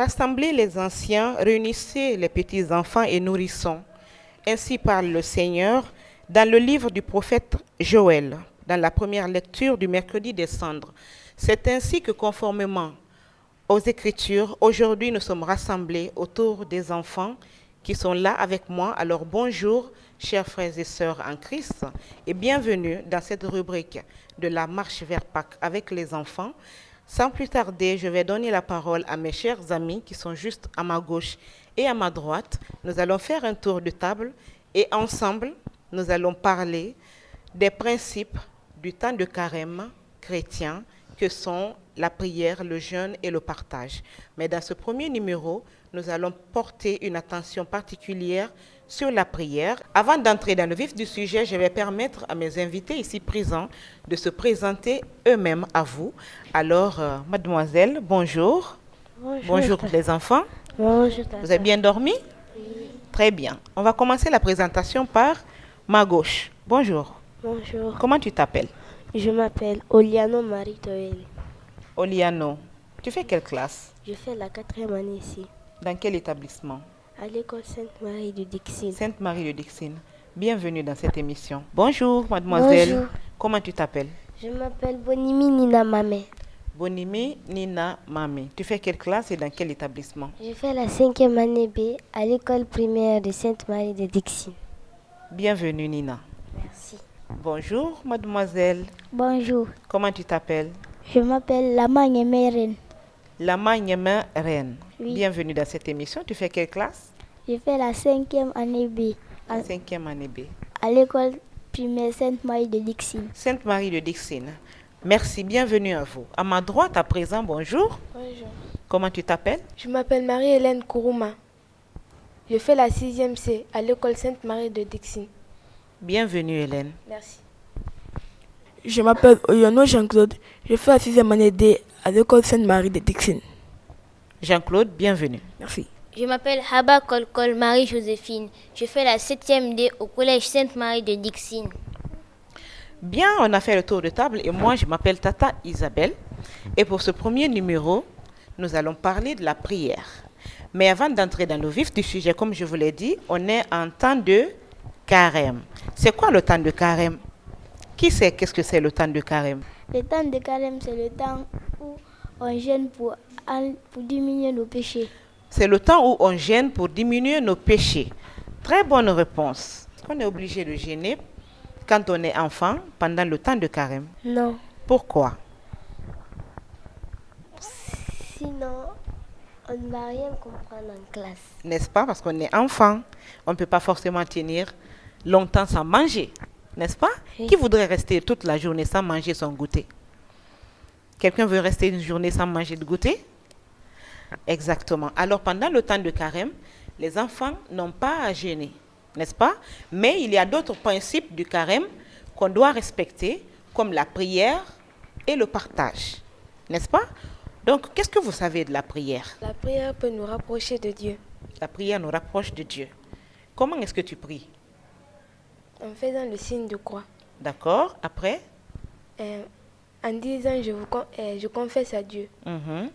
Rassemblez les anciens, réunissez les petits-enfants et nourrissons. Ainsi parle le Seigneur dans le livre du prophète Joël, dans la première lecture du mercredi des cendres. C'est ainsi que conformément aux Écritures, aujourd'hui nous sommes rassemblés autour des enfants qui sont là avec moi. Alors bonjour, chers frères et sœurs en Christ, et bienvenue dans cette rubrique de la marche vers Pâques avec les enfants. Sans plus tarder, je vais donner la parole à mes chers amis qui sont juste à ma gauche et à ma droite. Nous allons faire un tour de table et ensemble, nous allons parler des principes du temps de carême chrétien que sont la prière, le jeûne et le partage. Mais dans ce premier numéro, nous allons porter une attention particulière sur la prière. Avant d'entrer dans le vif du sujet, je vais permettre à mes invités ici présents de se présenter eux-mêmes à vous. Alors, mademoiselle, bonjour. Bonjour. Bonjour les enfants. Bonjour. Vous avez bien dormi? Oui. Très bien. On va commencer la présentation par ma gauche. Bonjour. Bonjour. Comment tu t'appelles? Je m'appelle Oliano Marie Toel. Oliano. Tu fais quelle classe? Je fais la 4e année ici, Dans quel établissement? à l'école Sainte-Marie de Dixine. Sainte-Marie de Dixine. Bienvenue dans cette émission. Bonjour, mademoiselle. Bonjour. Comment tu t'appelles? Je m'appelle Bonimi Nina Mame. Bonimi Nina Mami. Tu fais quelle classe et dans quel établissement? Je fais la 5e année B à l'école primaire de Sainte-Marie de Dixine. Bienvenue, Nina. Merci. Bonjour, mademoiselle. Bonjour. Comment tu t'appelles? Je m'appelle Lamagne Meren. Lama Nyema Reine. Oui. Bienvenue dans cette émission. Tu fais quelle classe? Je fais la 5e année B à 5e année B. l'école primaire Sainte-Marie de Dixine. Sainte-Marie de Dixine. Merci, bienvenue à vous. À ma droite, à présent, bonjour. Bonjour. Comment tu t'appelles? Je m'appelle Marie-Hélène Kourouma. Je fais la 6e C à l'école Sainte-Marie de Dixine. Bienvenue, Hélène. Merci. Je m'appelle Oyano Jean-Claude. Je fais la 6e année D à l'école Sainte-Marie de Dixine. Jean-Claude, bienvenue. Merci. Je m'appelle Haba Kolkol Marie-Joséphine. Je fais la 7e D au collège Sainte-Marie de Dixine. Bien, on a fait le tour de table et moi, je m'appelle Tata Isabelle. Et pour ce premier numéro, nous allons parler de la prière. Mais avant d'entrer dans le vif du sujet, comme je vous l'ai dit, on est en temps de carême. C'est quoi le temps de carême? Qui sait qu'est-ce que c'est le temps de carême? Le temps de carême, c'est le temps où on gêne pour diminuer nos péchés. C'est le temps où on gêne pour diminuer nos péchés. Très bonne réponse. Est-ce qu'on est obligé de gêner quand on est enfant pendant le temps de carême? Non. Pourquoi? Sinon, on ne va rien comprendre en classe. N'est-ce pas? Parce qu'on est enfant, on ne peut pas forcément tenir longtemps sans manger. N'est-ce pas? Oui. Qui voudrait rester toute la journée sans manger son goûter? Quelqu'un veut rester une journée sans manger de goûter? Exactement. Alors pendant le temps de carême, les enfants n'ont pas à jeûner, n'est-ce pas? Mais il y a d'autres principes du carême qu'on doit respecter, comme la prière et le partage, n'est-ce pas? Donc, qu'est-ce que vous savez de la prière? La prière peut nous rapprocher de Dieu La prière nous rapproche de Dieu. Comment est-ce que tu pries? en faisant le signe de croix. D'accord? Après? En disant je confesse à Dieu, Mhm,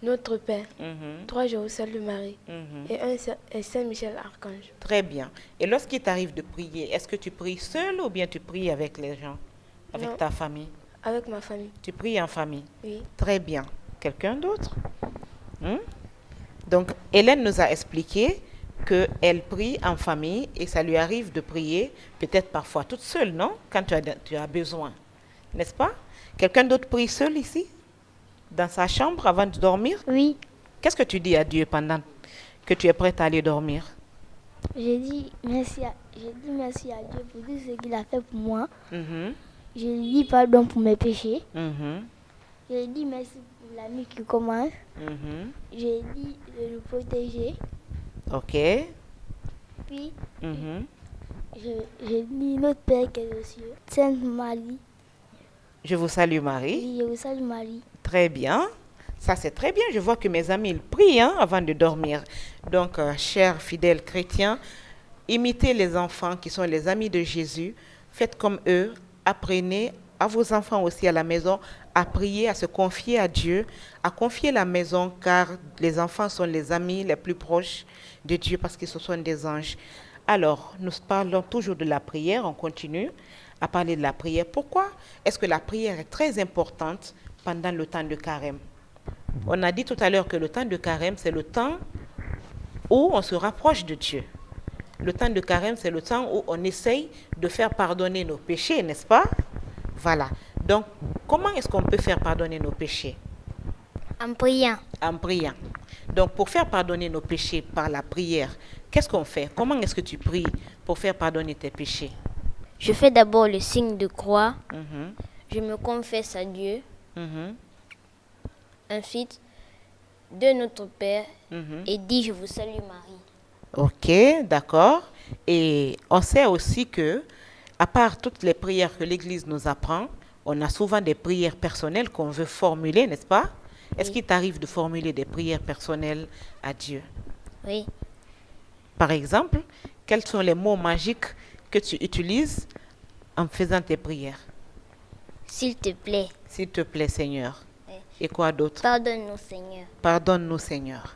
notre Père, mhm, 3 je vous salue Marie mhm. et Saint Michel Archange. Très bien. Et lorsqu'il t'arrive de prier, est-ce que tu pries seul ou bien tu pries avec les gens, avec Non. ta famille? Avec ma famille, Tu pries en famille. oui. Très bien. Quelqu'un d'autre? Donc, Hélène nous a expliqué qu'elle prie en famille et ça lui arrive de prier peut-être parfois toute seule, non? Quand tu as besoin. N'est-ce pas? Quelqu'un d'autre prie seul ici? Dans sa chambre avant de dormir? Oui, Qu'est-ce que tu dis à Dieu pendant que tu es prête à aller dormir? j'ai dit merci à Dieu pour tout ce qu'il a fait pour moi. Mhm, Je lui dis pardon pour mes péchés. mhm, Je lui dis merci pour la nuit qui commence. mhm. Je lui dis de nous protéger. Ok. Puis, Mhm. je dis notre Père qui est aux cieux, Sainte Marie. Je vous salue Marie. Oui, je vous salue Marie. Très bien. Ça, c'est très bien. Je vois que mes amis, ils prient avant de dormir. Donc, chers fidèles chrétiens, imitez les enfants qui sont les amis de Jésus. Faites comme eux. Apprenez à vos enfants aussi à la maison à prier, à se confier à Dieu, à confier la maison, car les enfants sont les amis les plus proches de Dieu parce que ce sont des anges. Alors, nous parlons toujours de la prière, on continue à parler de la prière. Pourquoi est-ce que la prière est très importante pendant le temps de carême? On a dit tout à l'heure que le temps de carême, c'est le temps où on se rapproche de Dieu. Le temps de carême, c'est le temps où on essaye de faire pardonner nos péchés, n'est-ce pas? Voilà. Donc, comment est-ce qu'on peut faire pardonner nos péchés? En priant. En priant. Donc, pour faire pardonner nos péchés par la prière, qu'est-ce qu'on fait? Comment est-ce que tu pries pour faire pardonner tes péchés? Je fais d'abord le signe de croix. Mhm, Je me confesse à Dieu. mhm, Ensuite, de notre Père. mhm. Et dis, je vous salue Marie. Ok, d'accord. Et on sait aussi que, à part toutes les prières que l'Église nous apprend, on a souvent des prières personnelles qu'on veut formuler, n'est-ce pas? Est-ce Oui. qu'il t'arrive de formuler des prières personnelles à Dieu? Oui. Par exemple, quels sont les mots magiques que tu utilises en faisant tes prières? S'il te plaît, S'il te plaît, Seigneur. Oui. Et quoi d'autre? pardonne-nous, Seigneur. Pardonne-nous, Seigneur.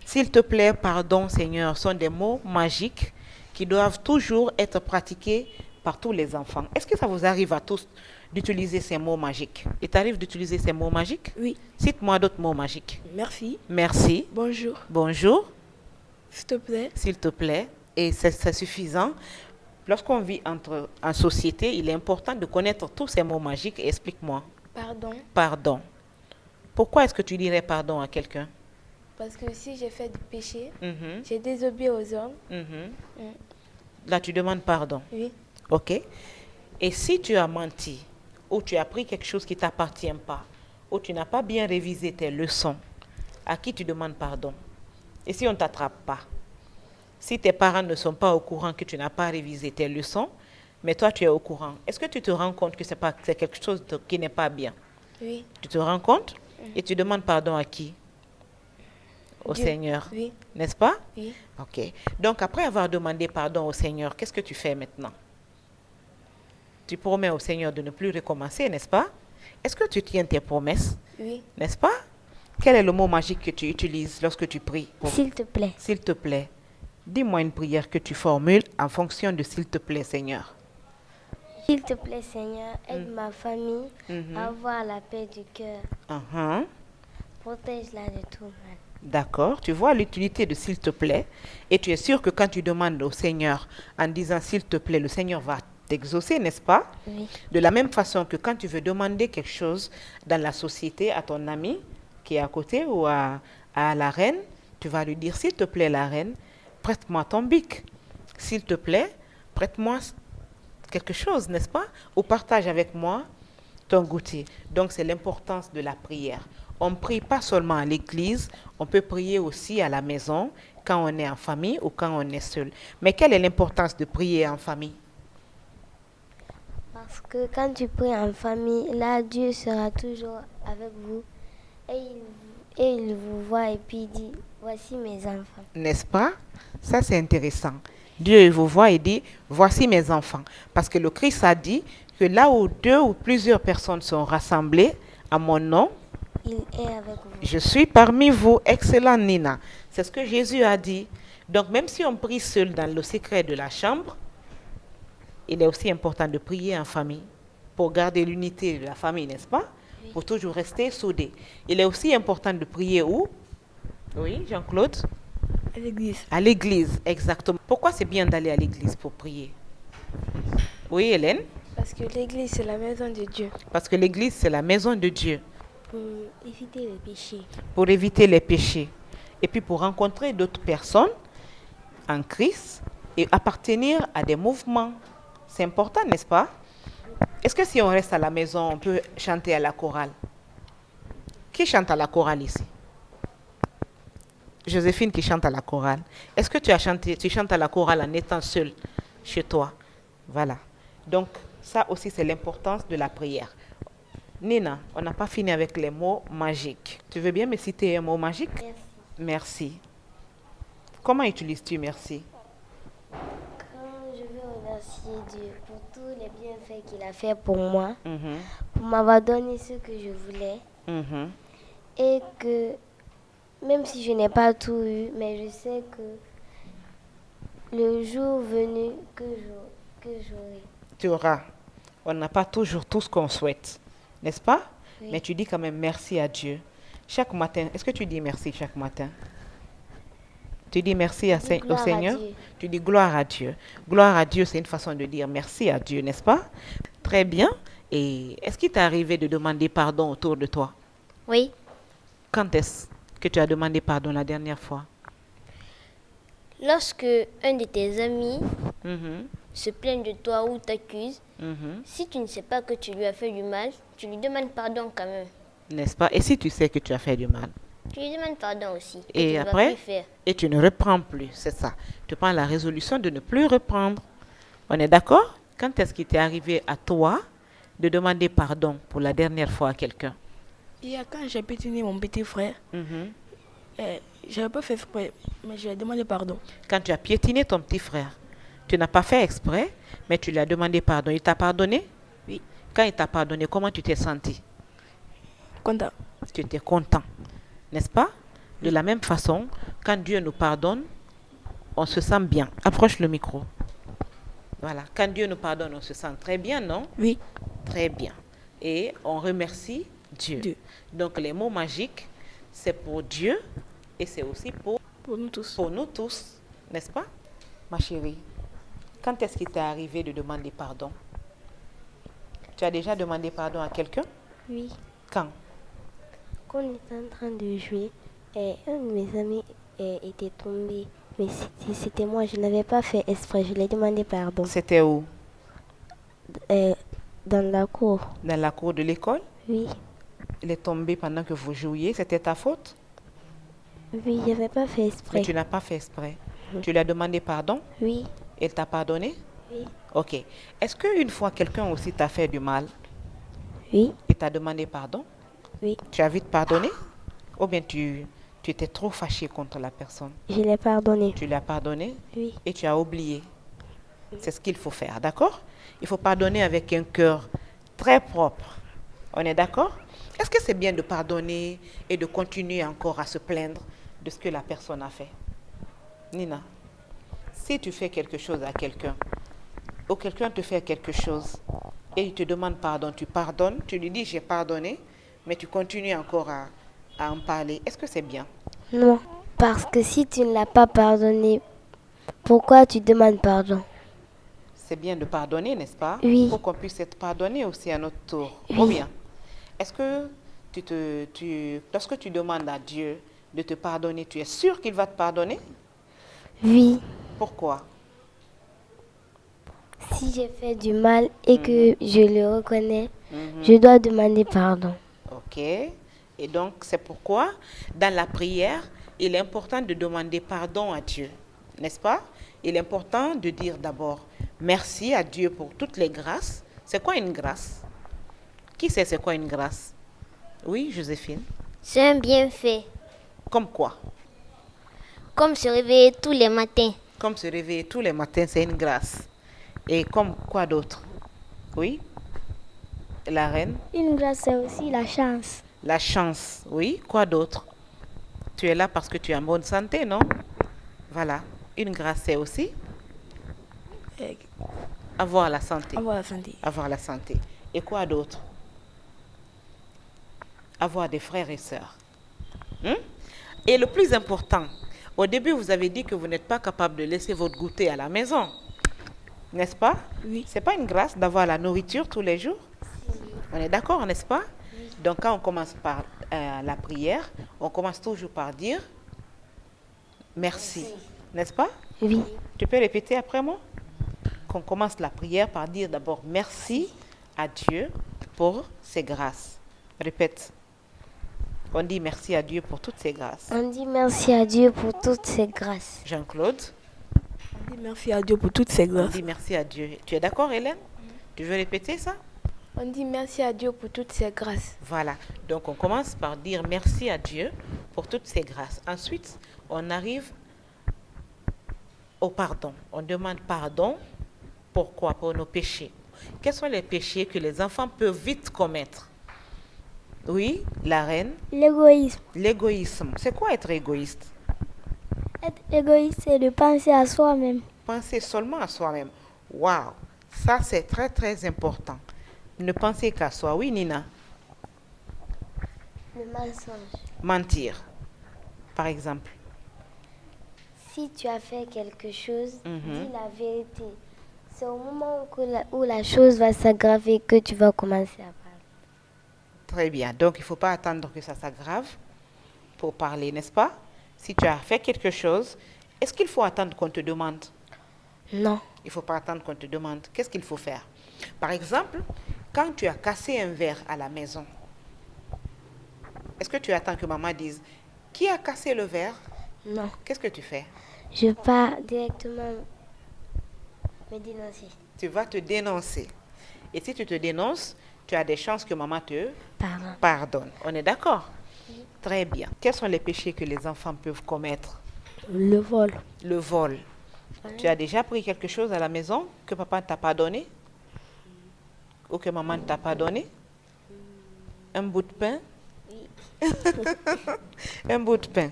S'il te plaît, pardon, Seigneur, sont des mots magiques qui doivent toujours être pratiqués par tous les enfants. Est-ce que ça vous arrive à tous d'utiliser ces mots magiques? Il t'arrive d'utiliser ces mots magiques? Oui. Cite-moi d'autres mots magiques. Merci. Merci. Bonjour. Bonjour. S'il te plaît. S'il te plaît. Et c'est suffisant. Lorsqu'on vit en société, il est important de connaître tous ces mots magiques. Explique-moi. Pardon. Pardon. Pourquoi est-ce que tu dirais pardon à quelqu'un? Parce que si j'ai fait du péché, Mhm, j'ai désobéi aux hommes. mhm. Mm. Là, tu demandes pardon. Oui. OK? Et si tu as menti, ou tu as pris quelque chose qui ne t'appartient pas, ou tu n'as pas bien révisé tes leçons, à qui tu demandes pardon? Et si on ne t'attrape pas? Si tes parents ne sont pas au courant que tu n'as pas révisé tes leçons, mais toi tu es au courant, est-ce que tu te rends compte que c'est quelque chose qui n'est pas bien? Oui. Tu te rends compte? Et tu demandes pardon à qui? Au Dieu. Seigneur, Oui. n'est-ce pas? Oui. OK. Donc, après avoir demandé pardon au Seigneur, qu'est-ce que tu fais maintenant? Tu promets au Seigneur de ne plus recommencer, n'est-ce pas? Est-ce que tu tiens tes promesses, Oui. n'est-ce pas? Quel est le mot magique que tu utilises lorsque tu pries? S'il te plaît. S'il te plaît, dis-moi une prière que tu formules en fonction de s'il te plaît, Seigneur. S'il te plaît, Seigneur, aide ma famille Mhm. à avoir la paix du cœur. Mhm. Protège-la de tout mal. D'accord, tu vois l'utilité de s'il te plaît et tu es sûr que quand tu demandes au Seigneur en disant s'il te plaît, le Seigneur va t'exaucer, n'est-ce pas? Oui. De la même façon que quand tu veux demander quelque chose dans la société à ton ami qui est à côté ou à la reine, tu vas lui dire s'il te plaît la reine, prête-moi ton bic. S'il te plaît, prête-moi quelque chose, n'est-ce pas? Ou partage avec moi ton goûter. Donc c'est l'importance de la prière. On ne prie pas seulement à l'église, on peut prier aussi à la maison quand on est en famille ou quand on est seul. Mais quelle est l'importance de prier en famille? Parce que quand tu pries en famille, là, Dieu sera toujours avec vous. Et il vous voit et puis il dit, voici mes enfants. N'est-ce pas? Ça, c'est intéressant. Dieu vous voit et dit, voici mes enfants. Parce que le Christ a dit que là où 2 ou plusieurs personnes sont rassemblées à mon nom, Il est avec vous. je suis parmi vous. Excellent, Nina. C'est ce que Jésus a dit. Donc, même si on prie seul dans le secret de la chambre, il est aussi important de prier en famille pour garder l'unité de la famille, n'est-ce pas? Pour toujours rester soudés. Il est aussi important de prier où? Oui, Jean-Claude? À l'église. À l'église, exactement. Pourquoi c'est bien d'aller à l'église pour prier? Oui, Hélène? Parce que l'église, c'est la maison de Dieu. Parce que l'église, c'est la maison de Dieu. Pour éviter les péchés. Pour éviter les péchés. Et puis pour rencontrer d'autres personnes en Christ et appartenir à des mouvements. C'est important, n'est-ce pas? Est-ce que si on reste à la maison, on peut chanter à la chorale? Qui chante à la chorale ici? Joséphine qui chante à la chorale. Est-ce que tu chantes à la chorale en étant seule chez toi? Voilà. Donc, ça aussi, c'est l'importance de la prière. Nina, on n'a pas fini avec les mots magiques. Tu veux bien me citer un mot magique? Merci. Merci. Comment utilises-tu merci? Quand je veux remercier Dieu pour tous les bienfaits bienfaits qu'il a fait pour moi, Mhm. pour m'avoir donné ce que je voulais. Mhm. Et que même si je n'ai pas tout eu, mais je sais que le jour venu que j'aurai. Tu auras. On n'a pas toujours tout ce qu'on souhaite, n'est-ce pas? Oui. Mais tu dis quand même merci à Dieu. Chaque matin, est-ce que tu dis merci chaque matin? Tu dis merci dis au gloire à Seigneur? Dieu. Tu dis gloire à Dieu. Gloire à Dieu, c'est une façon de dire merci à Dieu, n'est-ce pas? Très bien. Et est-ce qu'il t'est arrivé de demander pardon autour de toi? Oui, Quand est-ce que tu as demandé pardon la dernière fois? lorsque un de tes amis Mhm. se plaint de toi ou t'accuse, Mhm. si tu ne sais pas que tu lui as fait du mal, tu lui demandes pardon quand même. N'est-ce pas? Et si tu sais que tu as fait du mal? Tu lui demandes pardon aussi. Que Et tu ne après? vas plus faire. Et tu ne reprends plus, c'est ça. Tu prends la résolution de ne plus reprendre. On est d'accord? Quand est-ce qu'il t'est arrivé à toi de demander pardon pour la dernière fois à quelqu'un? Hier, quand j'ai pétiné mon petit frère, Mhm. je n'avais pas fait exprès, mais je lui ai demandé pardon. Quand tu as piétiné ton petit frère, tu n'as pas fait exprès, mais tu lui as demandé pardon. Il t'a pardonné? Oui. Quand il t'a pardonné, comment tu t'es senti? Content. Tu étais content, n'est-ce pas? De la même façon, quand Dieu nous pardonne, on se sent bien. Approche le micro. Voilà. Quand Dieu nous pardonne, on se sent très bien, non? Oui. Très bien. Et on remercie Dieu. Dieu. Donc les mots magiques, c'est pour Dieu et c'est aussi Pour nous tous. pour nous tous, n'est-ce pas, ma chérie? Quand est-ce qu'il t'est arrivé de demander pardon? Tu as déjà demandé pardon à quelqu'un? Oui. Quand? Quand on était en train de jouer, un de mes amis était tombé. Mais c'était moi, je n'avais pas fait exprès, je lui ai demandé pardon. C'était où? Dans la cour. Dans la cour de l'école? Oui. Il est tombé pendant que vous jouiez. C'était ta faute? Oui, je n'avais pas fait exprès. Mais tu n'as pas fait exprès. Tu lui as demandé pardon? Oui. Il t'a pardonné? Oui. Ok. Est-ce qu'une fois quelqu'un aussi t'a fait du mal Oui. et t'a demandé pardon? Oui. Tu as vite pardonné? Ou bien tu étais trop fâché contre la personne? Je l'ai pardonné. Tu l'as pardonné Oui. et tu as oublié. C'est ce qu'il faut faire, d'accord? Il faut pardonner avec un cœur très propre. On est d'accord? Est-ce que c'est bien de pardonner et de continuer encore à se plaindre de ce que la personne a fait? Nina, si tu fais quelque chose à quelqu'un, ou quelqu'un te fait quelque chose, et il te demande pardon, tu pardonnes, tu lui dis j'ai pardonné, mais tu continues encore à en parler, est-ce que c'est bien? Non. Parce que si tu ne l'as pas pardonné, pourquoi tu demandes pardon? C'est bien de pardonner, n'est-ce pas? Oui. Pour qu'on puisse être pardonné aussi à notre tour. Oui. Ou bien, est-ce que lorsque tu demandes à Dieu de te pardonner, tu es sûr qu'il va te pardonner? Oui. Pourquoi? Si j'ai fait du mal et que je le reconnais, Mhm. je dois demander pardon. Ok. Et donc, c'est pourquoi, dans la prière, il est important de demander pardon à Dieu. N'est-ce pas? Il est important de dire d'abord merci à Dieu pour toutes les grâces. C'est quoi une grâce? Qui sait c'est quoi une grâce? Oui, Joséphine. C'est un bienfait. Comme quoi? Comme se réveiller tous les matins. Comme se réveiller tous les matins, c'est une grâce. Et comme quoi d'autre? Oui? La reine? Une grâce, c'est aussi la chance. La chance. Oui? Quoi d'autre? Tu es là parce que tu es en bonne santé, non? Voilà. Une grâce, c'est aussi Euh, avoir la santé. Avoir la santé. Avoir la santé. Et quoi d'autre? Avoir des frères et sœurs. Hmm? Et le plus important, au début, vous avez dit que vous n'êtes pas capable de laisser votre goûter à la maison. N'est-ce pas? Oui. C'est pas une grâce d'avoir la nourriture tous les jours? On est d'accord, n'est-ce pas? Donc quand on commence par la prière, on commence toujours par dire merci. N'est-ce pas? Oui. Tu peux répéter après moi? Qu'on commence la prière par dire d'abord merci à Dieu pour ses grâces. Répète. On dit merci à Dieu pour toutes ses grâces. On dit merci à Dieu pour toutes ses grâces. Jean-Claude, On dit merci à Dieu pour toutes ses on grâces. dit merci à Dieu. Tu es d'accord, Hélène? Tu veux répéter ça? On dit merci à Dieu pour toutes ses grâces. Voilà. Donc on commence par dire merci à Dieu pour toutes ses grâces. Ensuite, on arrive au pardon. On demande pardon. Pourquoi? Pour nos péchés. Quels sont les péchés que les enfants peuvent vite commettre? Oui, la reine. L'égoïsme. L'égoïsme. C'est quoi être égoïste? Être égoïste, c'est de penser à soi-même. Penser seulement à soi-même. Waouh, ça c'est très très important. Ne penser qu'à soi. Oui, Nina. Le mensonge. Mentir, par exemple. Si tu as fait quelque chose, Mhm. dis la vérité. C'est au moment où la chose va s'aggraver que tu vas commencer à parler. Très bien. Donc, il ne faut pas attendre que ça s'aggrave pour parler, n'est-ce pas? Si tu as fait quelque chose, est-ce qu'il faut attendre qu'on te demande? Non. Il ne faut pas attendre qu'on te demande. Qu'est-ce qu'il faut faire? Par exemple, quand tu as cassé un verre à la maison, est-ce que tu attends que maman dise « Qui a cassé le verre ?» Non. Qu'est-ce que tu fais? Je pars directement me dénoncer. Tu vas te dénoncer. Et si tu te dénonces, tu as des chances que maman te Pardon. pardonne. On est d'accord? Très bien. Quels sont les péchés que les enfants peuvent commettre? Le vol. Le vol. Tu as déjà pris quelque chose à la maison que papa ne t'a pas donné? Ou que maman ne t'a pas donné? Un bout de pain? Un bout de pain.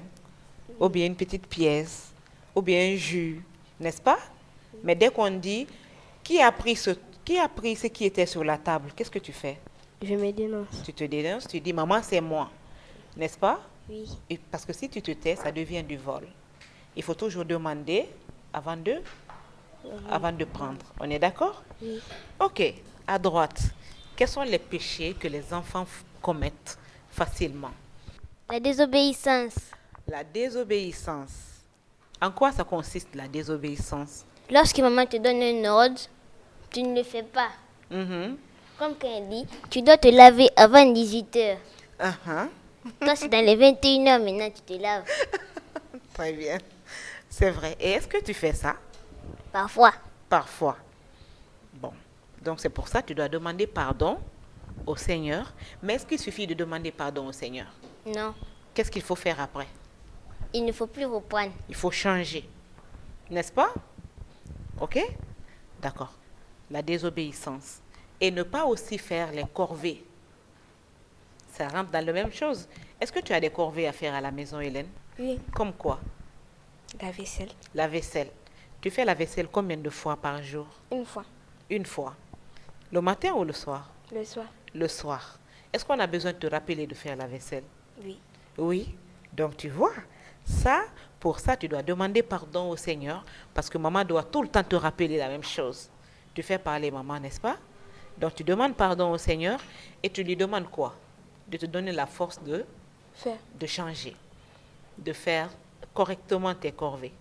Ou bien une petite pièce. Ou bien un jus. N'est-ce pas? Mais dès qu'on dit qui a pris ce qui était sur la table, qu'est-ce que tu fais? Je me dénonce. Tu te dénonces, tu dis maman c'est moi. N'est-ce pas? Oui. Et parce que si tu te tais, ça devient du vol. Il faut toujours demander avant de prendre. On est d'accord? Oui. Ok, à droite. Quels sont les péchés que les enfants commettent facilement? La désobéissance. La désobéissance. En quoi ça consiste la désobéissance? Lorsque maman te donne un ordre, tu ne le fais pas. Mhm. Comme quand elle dit, tu dois te laver avant 18h. Uh-huh. Toi, c'est dans les 21h maintenant, tu te laves. Très bien. C'est vrai. Et est-ce que tu fais ça? Parfois. Parfois. Bon. Donc c'est pour ça que tu dois demander pardon au Seigneur. Mais est-ce qu'il suffit de demander pardon au Seigneur? Non. Qu'est-ce qu'il faut faire après? Il ne faut plus reprendre. Il faut changer. N'est-ce pas? Ok? D'accord. La désobéissance. Et ne pas aussi faire les corvées. Ça rentre dans la même chose. Est-ce que tu as des corvées à faire à la maison, Hélène? Oui, Comme quoi? la vaisselle. La vaisselle. Tu fais la vaisselle combien de fois par jour? Une fois, Une fois. Le matin ou le soir? le soir. Le soir. Est-ce qu'on a besoin de te rappeler de faire la vaisselle? Oui. Oui. Donc tu vois, ça, pour ça, tu dois demander pardon au Seigneur parce que maman doit tout le temps te rappeler la même chose. Tu fais parler maman, n'est-ce pas? Donc tu demandes pardon au Seigneur et tu lui demandes quoi? De te donner la force de changer, de faire correctement tes corvées.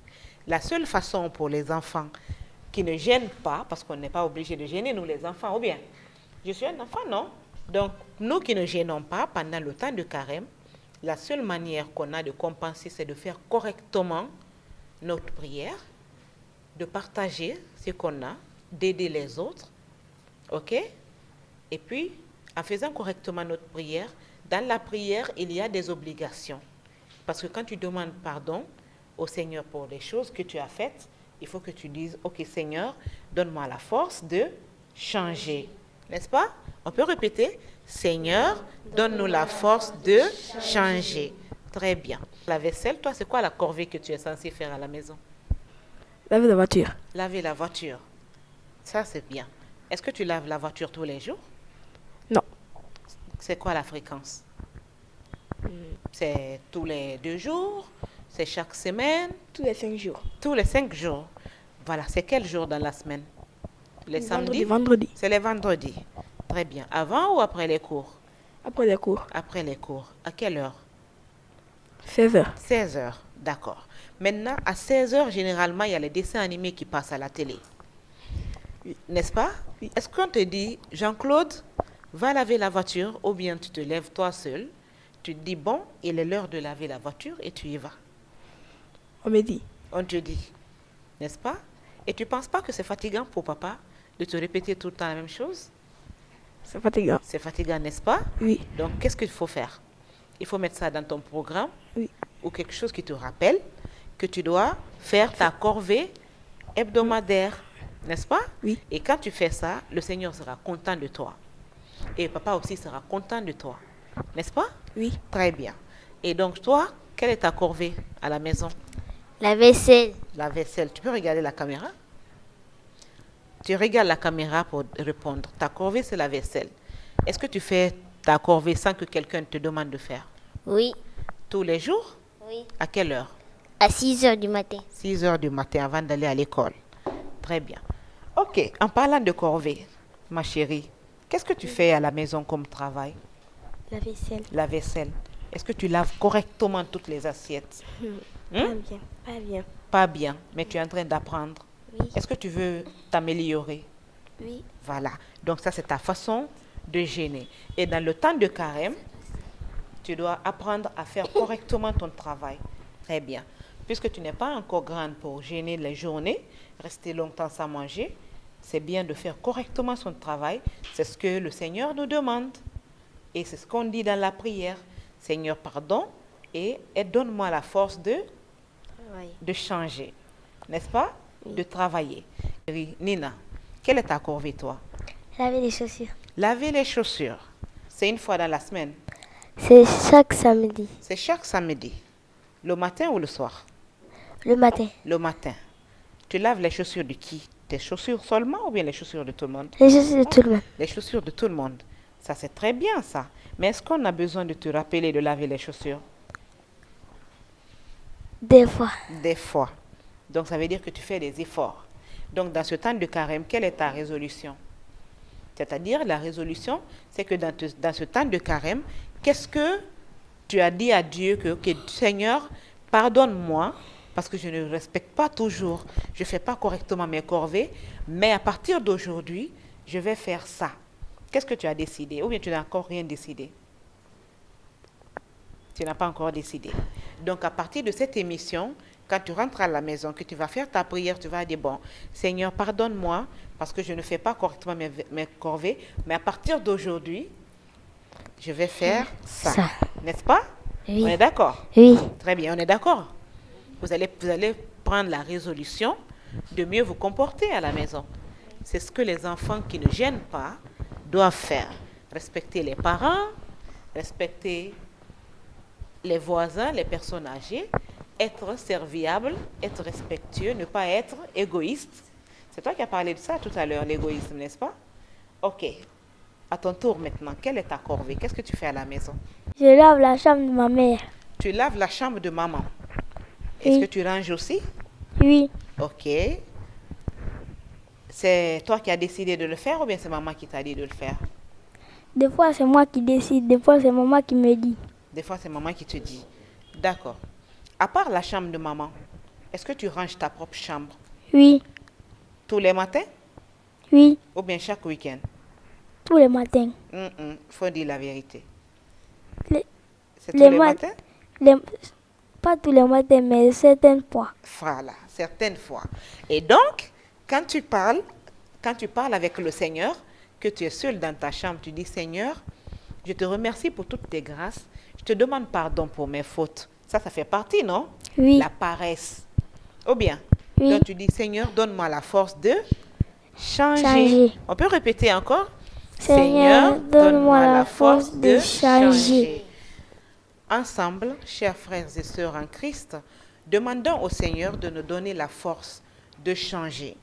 La seule façon pour les enfants qui ne gênent pas, parce qu'on n'est pas obligé de gêner nous les enfants, ou bien, je suis un enfant, non? Donc, nous qui ne gênons pas pendant le temps de carême, la seule manière qu'on a de compenser, c'est de faire correctement notre prière, de partager ce qu'on a, d'aider les autres, ok? Et puis, en faisant correctement notre prière, dans la prière, il y a des obligations. Parce que quand tu demandes pardon au Seigneur pour les choses que tu as faites, il faut que tu dises, ok Seigneur, donne-moi la force de changer. N'est-ce pas? On peut répéter, Seigneur, donne-nous la force de changer. Très bien. La vaisselle, toi, c'est quoi la corvée que tu es censé faire à la maison? Laver la voiture. Laver la voiture. Ça, c'est bien. Est-ce que tu laves la voiture tous les jours? Non. C'est quoi la fréquence? C'est tous les 2 jours? C'est chaque semaine? Tous les 5 jours. Tous les 5 jours. Voilà, c'est quel jour dans la semaine? Les samedis? Vendredi. C'est les vendredis. Très bien. Avant ou après les cours? Après les cours. Après les cours. À quelle heure? 16h. 16 heures. D'accord. Maintenant, à 16 heures, généralement, il y a les dessins animés qui passent à la télé. N'est-ce pas? Oui. Est-ce qu'on te dit, Jean-Claude, va laver la voiture, ou bien tu te lèves toi seul, tu te dis, bon, il est l'heure de laver la voiture et tu y vas. On me dit. On te dit, n'est-ce pas? Et tu ne penses pas que c'est fatigant pour papa de te répéter tout le temps la même chose? C'est fatigant. C'est fatigant, n'est-ce pas? Oui. Donc, qu'est-ce qu'il faut faire? Il faut mettre ça dans ton programme, Oui. ou quelque chose qui te rappelle que tu dois faire ta corvée hebdomadaire. n'est-ce pas? Oui. Et quand tu fais ça, le Seigneur sera content de toi. Et papa aussi sera content de toi, n'est-ce pas? Oui. Très bien. Et donc toi, quelle est ta corvée à la maison? La vaisselle. La vaisselle. Tu peux regarder la caméra? Tu regardes la caméra pour répondre. Ta corvée, c'est la vaisselle. Est-ce que tu fais ta corvée sans que quelqu'un te demande de faire? Oui. Tous les jours? Oui. À quelle heure? À 6 heures du matin. 6 heures du matin avant d'aller à l'école. Très bien. Ok, en parlant de corvée, ma chérie, qu'est-ce que tu fais à la maison comme travail? La vaisselle. La vaisselle. Est-ce que tu laves correctement toutes les assiettes? Pas bien. Pas bien. Pas bien, mais tu es en train d'apprendre. Oui. Est-ce que tu veux t'améliorer? Oui. Voilà. Donc ça, c'est ta façon de gêner. Et dans le temps de carême, tu dois apprendre à faire correctement ton travail. Très bien. Puisque tu n'es pas encore grande pour gêner les journées, rester longtemps sans manger, c'est bien de faire correctement son travail. C'est ce que le Seigneur nous demande. Et c'est ce qu'on dit dans la prière. Seigneur, pardon, et donne-moi la force de changer. N'est-ce pas? De travailler. Nina, quelle est ta corvée, toi? Laver les chaussures. Laver les chaussures. C'est une fois dans la semaine. C'est chaque samedi. C'est chaque samedi. Le matin ou le soir? Le matin. Le matin. Tu laves les chaussures de qui? Tes chaussures seulement ou bien les chaussures de tout le monde? Les chaussures de tout le monde. Les chaussures de tout le monde. Ça, c'est très bien, ça. Mais est-ce qu'on a besoin de te rappeler de laver les chaussures? Des fois. Des fois. Donc, ça veut dire que tu fais des efforts. Donc, dans ce temps de carême, quelle est ta résolution? C'est-à-dire, la résolution, c'est que dans ce temps de carême, qu'est-ce que tu as dit à Dieu que, ok, Seigneur, pardonne-moi, parce que je ne respecte pas toujours, je ne fais pas correctement mes corvées, mais à partir d'aujourd'hui, je vais faire ça. Qu'est-ce que tu as décidé? Ou bien tu n'as encore rien décidé? Tu n'as pas encore décidé. Donc, à partir de cette émission, quand tu rentres à la maison, que tu vas faire ta prière, tu vas dire, bon, Seigneur, pardonne-moi, parce que je ne fais pas correctement mes corvées, mais à partir d'aujourd'hui, je vais faire ça. N'est-ce pas? Oui. On est d'accord? Oui. Très bien, on est d'accord. Vous allez prendre la résolution de mieux vous comporter à la maison. C'est ce que les enfants qui ne gênent pas doivent faire. Respecter les parents, respecter les voisins, les personnes âgées, être serviable, être respectueux, ne pas être égoïste. C'est toi qui as parlé de ça tout à l'heure, l'égoïsme, n'est-ce pas? Ok. À ton tour maintenant, quelle est ta corvée? Qu'est-ce que tu fais à la maison? Je lave la chambre de ma mère. Tu laves la chambre de maman. Est-ce Oui. que tu ranges aussi? Oui. Ok. C'est toi qui as décidé de le faire ou bien c'est maman qui t'a dit de le faire? Des fois, c'est moi qui décide. Des fois, c'est maman qui me dit. Des fois, c'est maman qui te dit. D'accord. À part la chambre de maman, est-ce que tu ranges ta propre chambre Oui. tous les matins Oui. ou bien chaque week-end? Tous les matins. Faut dire la vérité. Les- C'est tous les ma- matins? Pas tous les matins, mais certaines fois. Voilà, certaines fois. Et donc, quand tu parles avec le Seigneur, que tu es seul dans ta chambre, tu dis, Seigneur, je te remercie pour toutes tes grâces. Je te demande pardon pour mes fautes. Ça fait partie, non? Oui. La paresse. Ou bien? Oui. Donc tu dis, Seigneur, donne-moi la force de changer. Changer. On peut répéter encore? Seigneur, donne-moi la force de changer. Ensemble, chers frères et sœurs en Christ, demandons au Seigneur de nous donner la force de changer.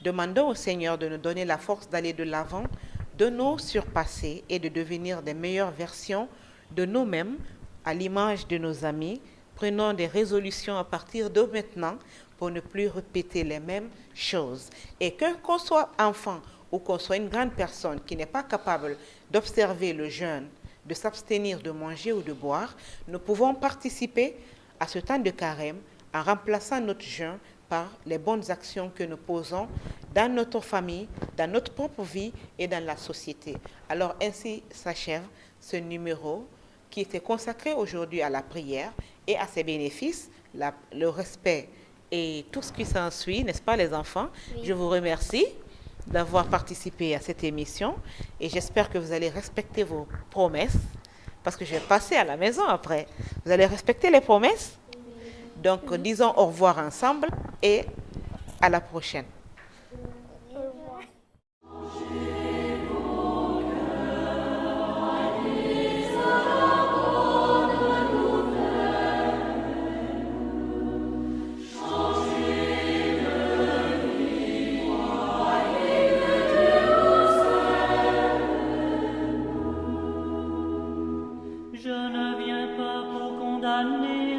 Demandons au Seigneur de nous donner la force d'aller de l'avant, de nous surpasser et de devenir des meilleures versions de nous-mêmes à l'image de nos amis. Prenons des résolutions à partir de maintenant pour ne plus répéter les mêmes choses. Et qu'on soit enfant ou qu'on soit une grande personne qui n'est pas capable d'observer le jeûne, de s'abstenir de manger ou de boire, nous pouvons participer à ce temps de carême en remplaçant notre jeûne par les bonnes actions que nous posons dans notre famille, dans notre propre vie et dans la société. Alors ainsi s'achève ce numéro qui était consacré aujourd'hui à la prière et à ses bénéfices, le respect et tout ce qui s'ensuit, n'est-ce pas les enfants? Oui. Je vous remercie d'avoir participé à cette émission et j'espère que vous allez respecter vos promesses parce que je vais passer à la maison après. Vous allez respecter les promesses? Donc, disons au revoir ensemble et à la prochaine. Je ne viens pas pour condamner,